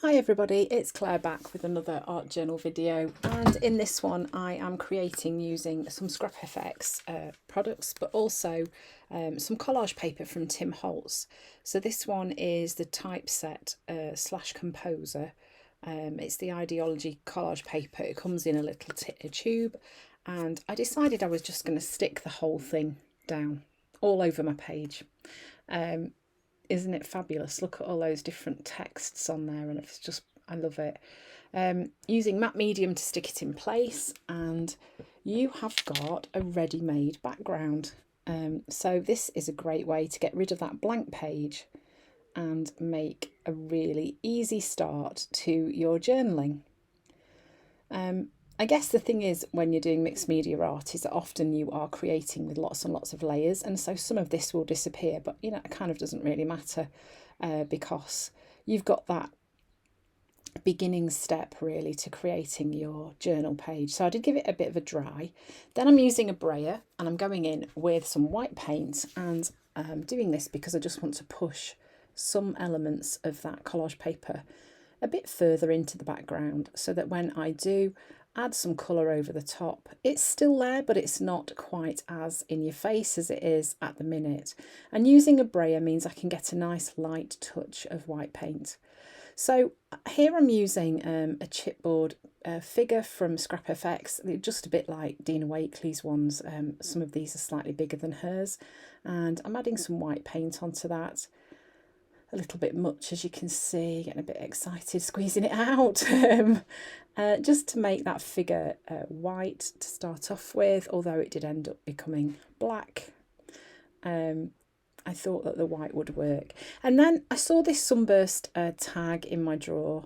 Hi everybody, it's Claire back with another art journal video, and in this one I am creating using some Scrap FX products, but also some collage paper from Tim Holtz. So this one is the typeset slash composer. It's the Ideology collage paper. It comes in a little tube, and I decided I was just going to stick the whole thing down all over my page. Isn't it fabulous? Look at all those different texts on there, and it's just, I love it. Using matte medium to stick it in place, and you have got a ready-made background. So this is a great way to get rid of that blank page and make a really easy start to your journaling. I guess the thing is, when you're doing mixed media art, is that often you are creating with lots and lots of layers, and so some of this will disappear, but you know, it kind of doesn't really matter because you've got that beginning step really to creating your journal page. So I did give it a bit of a dry. Then I'm using a brayer and I'm going in with some white paint, and doing this because I just want to push some elements of that collage paper a bit further into the background, so that when I do add some colour over the top, it's still there, but it's not quite as in your face as it is at the minute. And using a brayer means I can get a nice light touch of white paint. So here I'm using a chipboard figure from Scrap FX, just a bit like Dina Wakley's ones. Some of these are slightly bigger than hers, and I'm adding some white paint onto that. A little bit much, as you can see, getting a bit excited squeezing it out. Just to make that figure white to start off with, although it did end up becoming black. I thought that the white would work. And then I saw this sunburst tag in my drawer,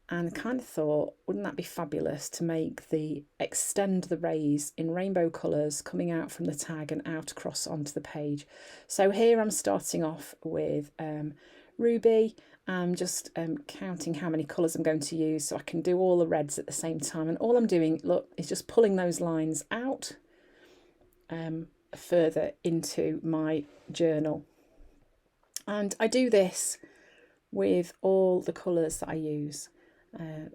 and kind of thought, wouldn't that be fabulous to make the extend the rays in rainbow colours coming out from the tag and out across onto the page. So here I'm starting off with Ruby. I'm just counting how many colours I'm going to use so I can do all the reds at the same time. And all I'm doing, look, is just pulling those lines out further into my journal. And I do this with all the colours that I use.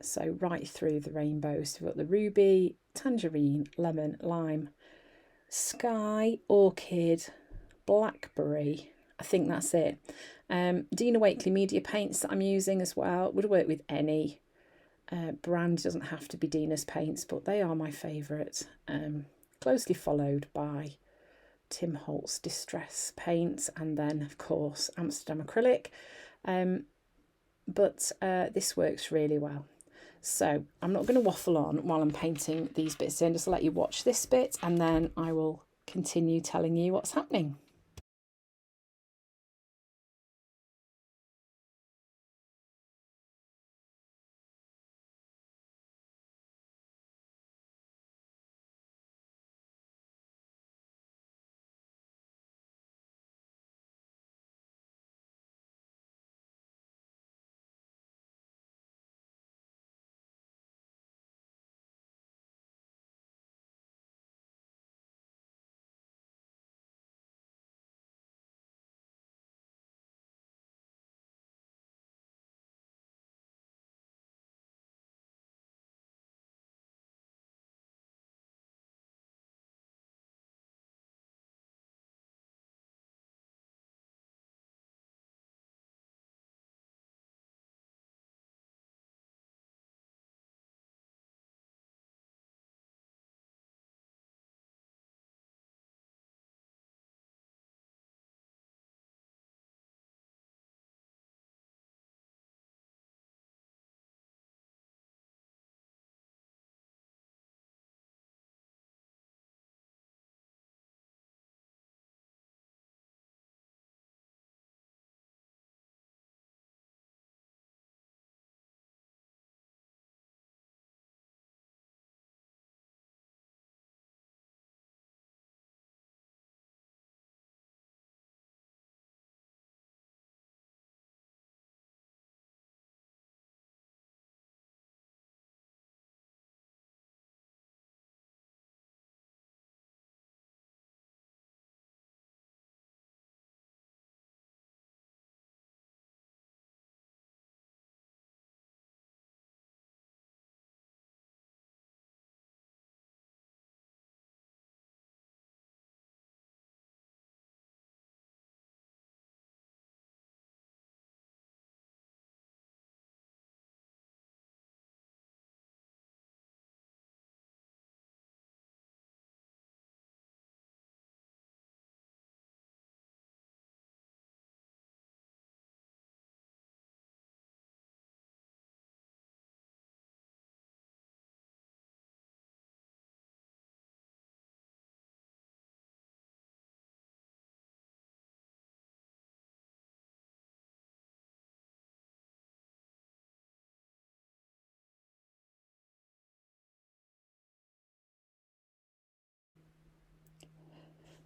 So right through the rainbow. So we've got the ruby, tangerine, lemon, lime, sky, orchid, blackberry. I think that's it. Dina Wakley media paints that I'm using as well. Would work with any brand. Doesn't have to be Dina's paints, but they are my favourite. Closely followed by Tim Holtz Distress paints, and then of course Amsterdam acrylic. But this works really well. So I'm not going to waffle on while I'm painting these bits in, just to let you watch this bit, and then I will continue telling you what's happening.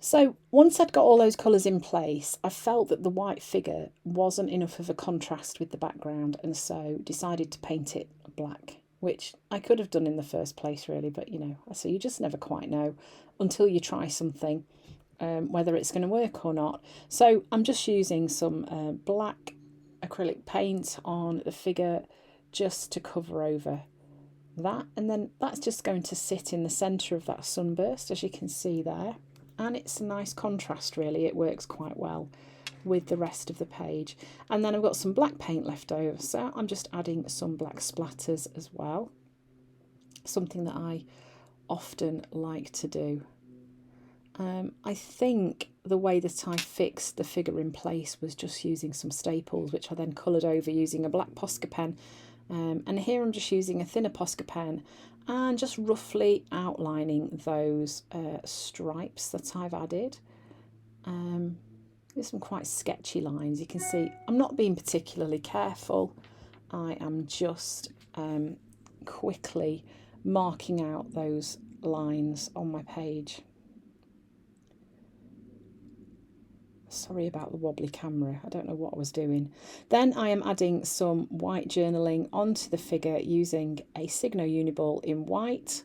So once I'd got all those colours in place, I felt that the white figure wasn't enough of a contrast with the background, and so decided to paint it black, which I could have done in the first place really, but you know, so you just never quite know until you try something, whether it's going to work or not. So I'm just using some black acrylic paint on the figure just to cover over that, and then that's just going to sit in the centre of that sunburst, as you can see there. And it's a nice contrast really, it works quite well with the rest of the page. And then I've got some black paint left over, so I'm just adding some black splatters as well, something that I often like to do. I think the way that I fixed the figure in place was just using some staples, which I then coloured over using a black Posca pen. And here I'm just using a thinner Posca pen and just roughly outlining those stripes that I've added. There's some quite sketchy lines. You can see I'm not being particularly careful. I am just quickly marking out those lines on my page. Sorry about the wobbly camera, I don't know what I was doing. Then I am adding some white journaling onto the figure using a Signo Uniball in white,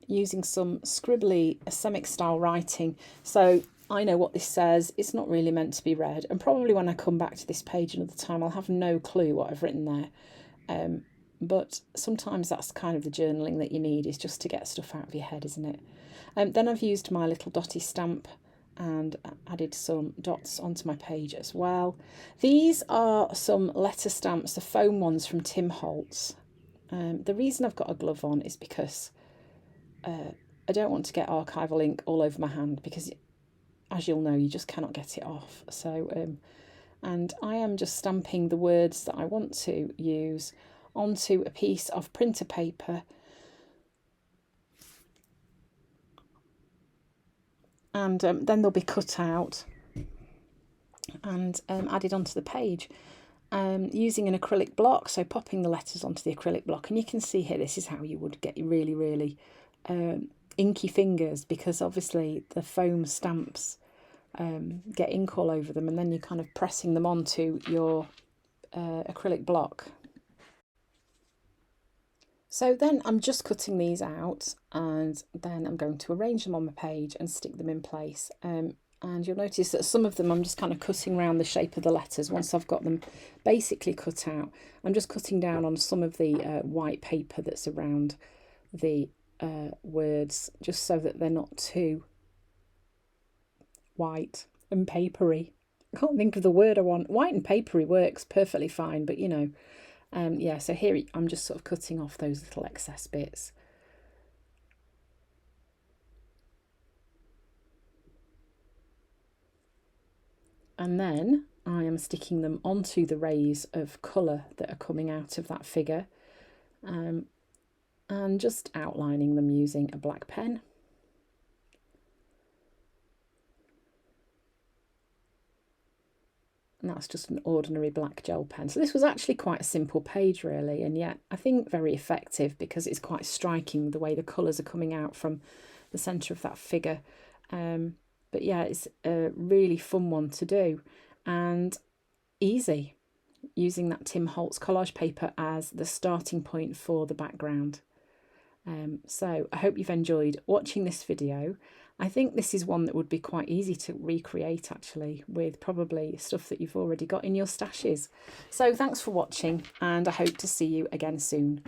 using some scribbly Semic style writing. So I know what this says, it's not really meant to be read, and probably when I come back to this page another time I'll have no clue what I've written there. But sometimes that's kind of the journaling that you need, is just to get stuff out of your head, isn't it? Then I've used my little dotty stamp and added some dots onto my page as well. These are some letter stamps, the foam ones from Tim Holtz. The reason I've got a glove on is because I don't want to get archival ink all over my hand, because as you'll know, you just cannot get it off. So and I am just stamping the words that I want to use onto a piece of printer paper, and then they'll be cut out and added onto the page using an acrylic block, so popping the letters onto the acrylic block. And you can see here, this is how you would get really inky fingers, because obviously the foam stamps get ink all over them, and then you're kind of pressing them onto your acrylic block. So then I'm just cutting these out, and then I'm going to arrange them on my page and stick them in place. And you'll notice that some of them I'm just kind of cutting around the shape of the letters. Once I've got them basically cut out, I'm just cutting down on some of the white paper that's around the words, just so that they're not too white and papery. I can't think of the word I want. White and papery works perfectly fine, but you know, yeah, so here I'm just sort of cutting off those little excess bits. And then I am sticking them onto the rays of colour that are coming out of that figure, and just outlining them using a black pen. And that's just an ordinary black gel pen. So this was actually quite a simple page really, and yet I think very effective, because it's quite striking the way the colours are coming out from the centre of that figure. But yeah, it's a really fun one to do, and easy, using that Tim Holtz collage paper as the starting point for the background. So I hope you've enjoyed watching this video. I think this is one that would be quite easy to recreate actually, with probably stuff that you've already got in your stashes. So thanks for watching, and I hope to see you again soon.